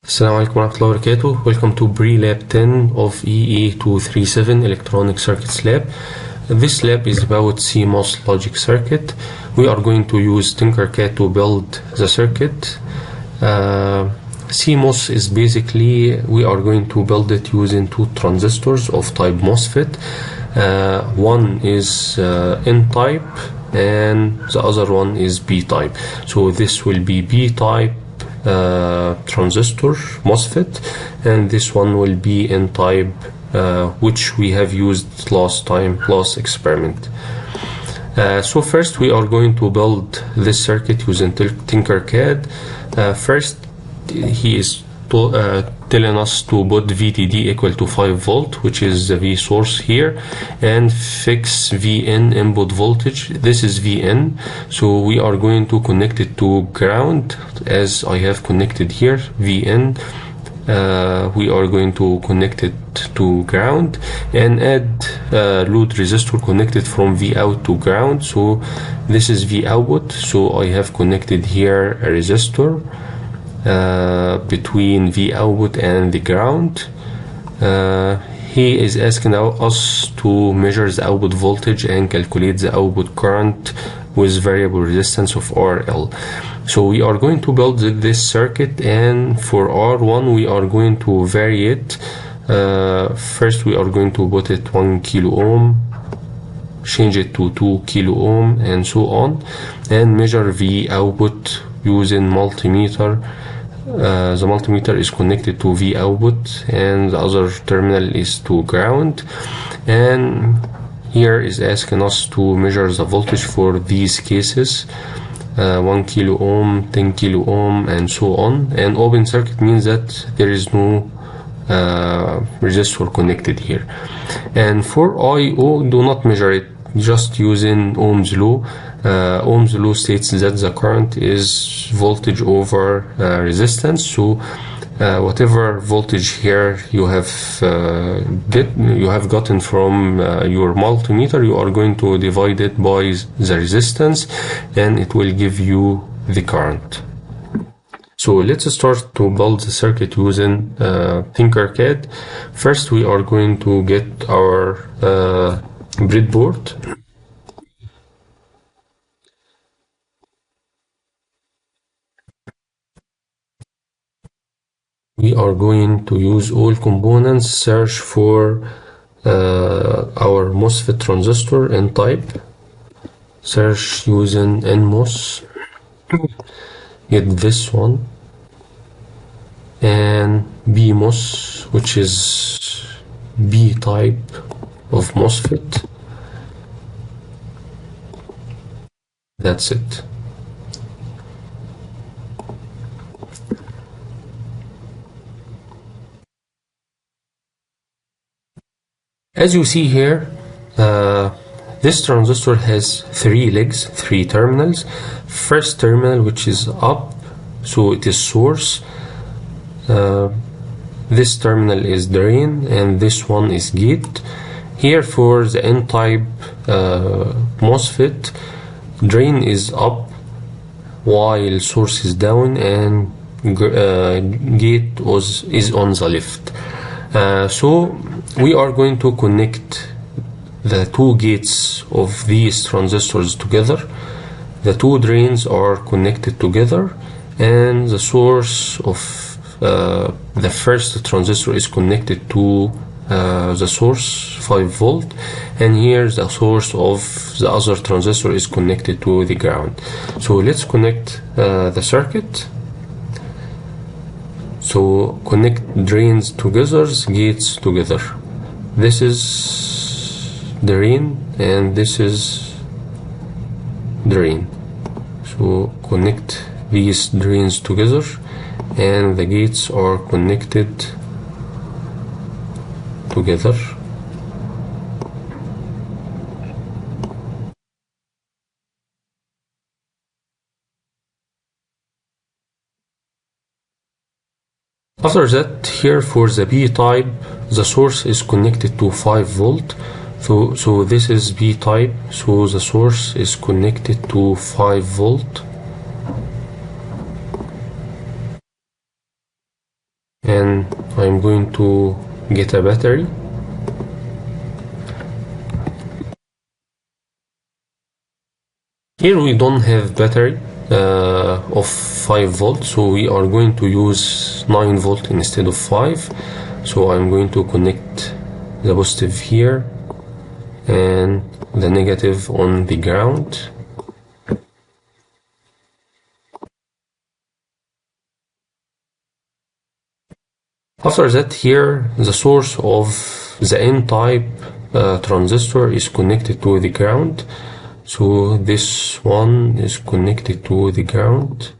Assalamu alaikum warahmatullahi wabarakatuh. Welcome to pre-lab 10 of EE237 Electronic Circuits Lab. This lab is about CMOS logic circuit. We are going to use Tinkercad to build the circuit. CMOS is basically, we are going to build it using two transistors of type MOSFET. One is N-type and the other one is B-type. So this will be B-type transistor MOSFET, and this one will be N-type, which we have used last experiment. So first we are going to build this circuit using Tinkercad. First he is telling us to put VDD equal to 5 volt, which is the V source here, and fix VN input voltage. This is VN, so we are going to connect it to ground as I have connected here. VN, we are going to connect it to ground and add load resistor connected from V out to ground. So this is V output, so I have connected here a resistor between V output and the ground. He is asking us to measure the output voltage and calculate the output current with variable resistance of RL. So we are going to build this circuit, and for R1 we are going to vary it. First we are going to put it 1 kilo ohm, change it to 2 kilo ohm, and so on, and measure V output using multimeter. The multimeter is connected to V output and the other terminal is to ground, and here is asking us to measure the voltage for these cases, 1 kilo ohm, 10 kilo ohm, and so on. And open circuit means that there is no resistor connected here. And for IO, do not measure it, just using Ohm's law. Ohm's law states that the current is voltage over resistance. So whatever voltage here you have gotten from your multimeter, you are going to divide it by the resistance, and it will give you the current. So let's start to build the circuit using Tinkercad. First we are going to get our breadboard. We are going to use all components, search for our MOSFET transistor N-type, search using NMOS, get this one, and BMOS, which is B-type of MOSFET. That's it. As you see here, this transistor has 3 legs, 3 terminals. First terminal, which is up, so it is source. This terminal is drain, and this one is gate. Here for the N-type MOSFET, drain is up while source is down, and gate is on the left. So we are going to connect the 2 gates of these transistors together. The 2 drains are connected together, and the source of the first transistor is connected to the source 5 volt, and here the source of the other transistor is connected to the ground. So let's connect the circuit. So connect drains together, gates together. This is drain and this is drain. So connect these drains together, and the gates are connected together. After that, here for the B-type, the source is connected to 5 volt. So this is B-type, so the source is connected to 5 volt. and I'm going to get a battery. Here we don't have battery of 5 volts, so we are going to use 9 volt instead of 5. So I'm going to connect the positive here and the negative on the ground. After that, here the source of the N-type transistor is connected to the ground. So this one is connected to the ground.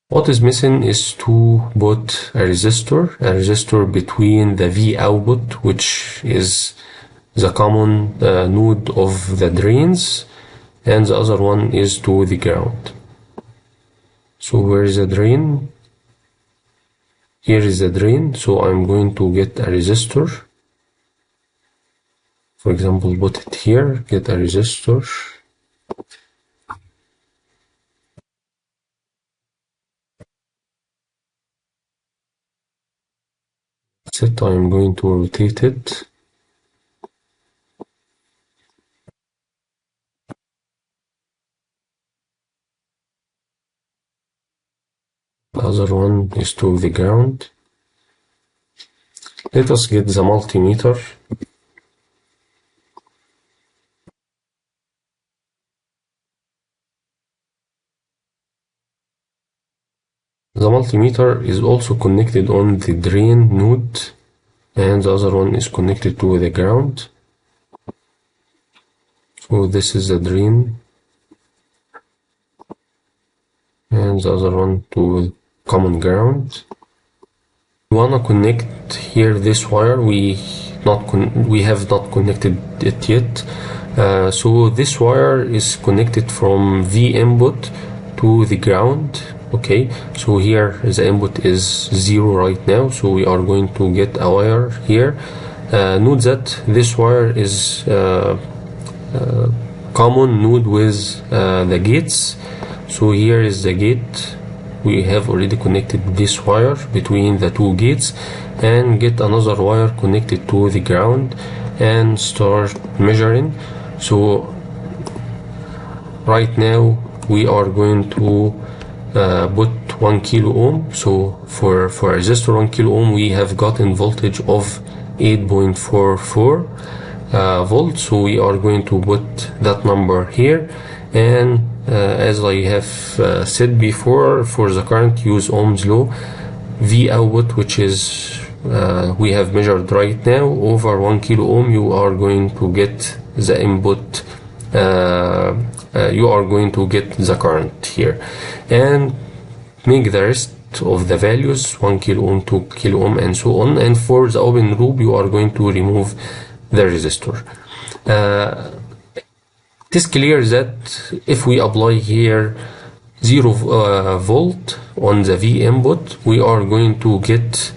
What is missing is to put a resistor between the V output, which is the common node of the drains, and the other one is to the ground. So where is the drain? Here is the drain, so I'm going to get a resistor. For example, put it here, get a resistor. That's it, I'm going to rotate it. The other one is to the ground. Let us get the multimeter. The multimeter is also connected on the drain node, and the other one is connected to the ground. So this is the drain, and the other one to common ground. We wanna connect here this wire. We have not connected it yet. So this wire is connected from V input to the ground. Okay, so here the input is 0 right now, so we are going to get a wire here. Note that this wire is common node with the gates. So here is the gate. We have already connected this wire between the two gates, and get another wire connected to the ground and start measuring. So right now we are going to put 1 kilo ohm. So for resistor 1 kilo ohm, we have gotten voltage of 8.44 volts. So we are going to put that number here, and as I have said before, for the current, use Ohm's law. V output, which is we have measured right now, over 1 kilo ohm, you are going to get the input. You are going to get the current here, and make the rest of the values 1 kilo ohm, 2 kilo ohm, and so on. And for the open loop, you are going to remove the resistor. It is clear that if we apply here 0 volt on the V input, we are going to get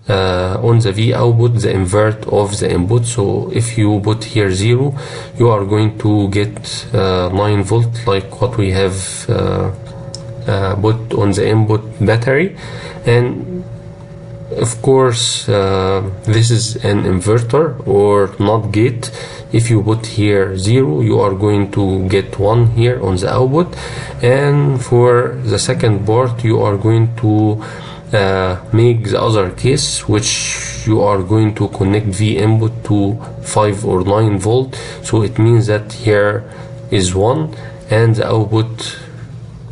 on the V output the invert of the input. So if you put here 0, you are going to get 9 volt, like what we have put on the input battery. And of course this is an inverter or not gate. If you put here 0, you are going to get 1 here on the output. And for the second part, you are going to make the other case, which you are going to connect V input to 5 or 9 volt. So it means that here is 1, and the output,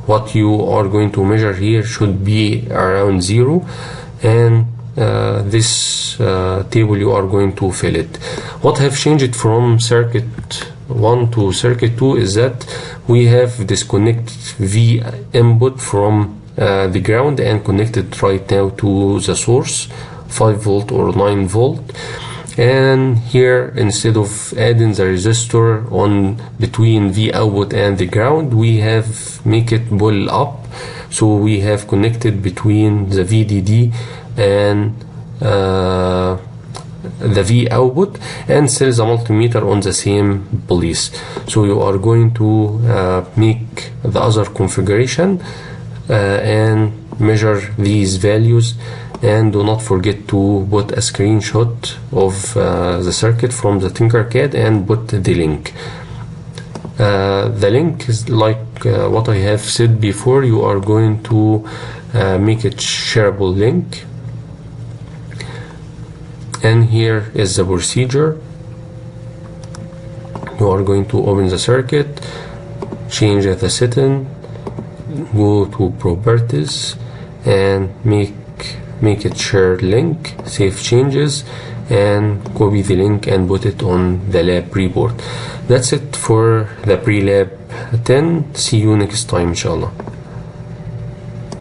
what you are going to measure here, should be around 0. And this table, you are going to fill it. What have changed from circuit 1 to circuit 2 is that we have disconnected V input from the ground and connected right now to the source, 5 volt or 9 volt. And here, instead of adding the resistor on between V output and the ground, we have make it pull up. So we have connected between the VDD and the V output, and set the multimeter on the same place. So you are going to make the other configuration and measure these values, and do not forget to put a screenshot of the circuit from the Tinkercad and put the link. The link is like what I have said before. You are going to make it shareable link, and here is the procedure. You are going to open the circuit, change the setting, go to properties, and make it shared link, save changes, and copy the link and put it on the lab report. That's it for the pre-lab 10. See you next time, inshallah.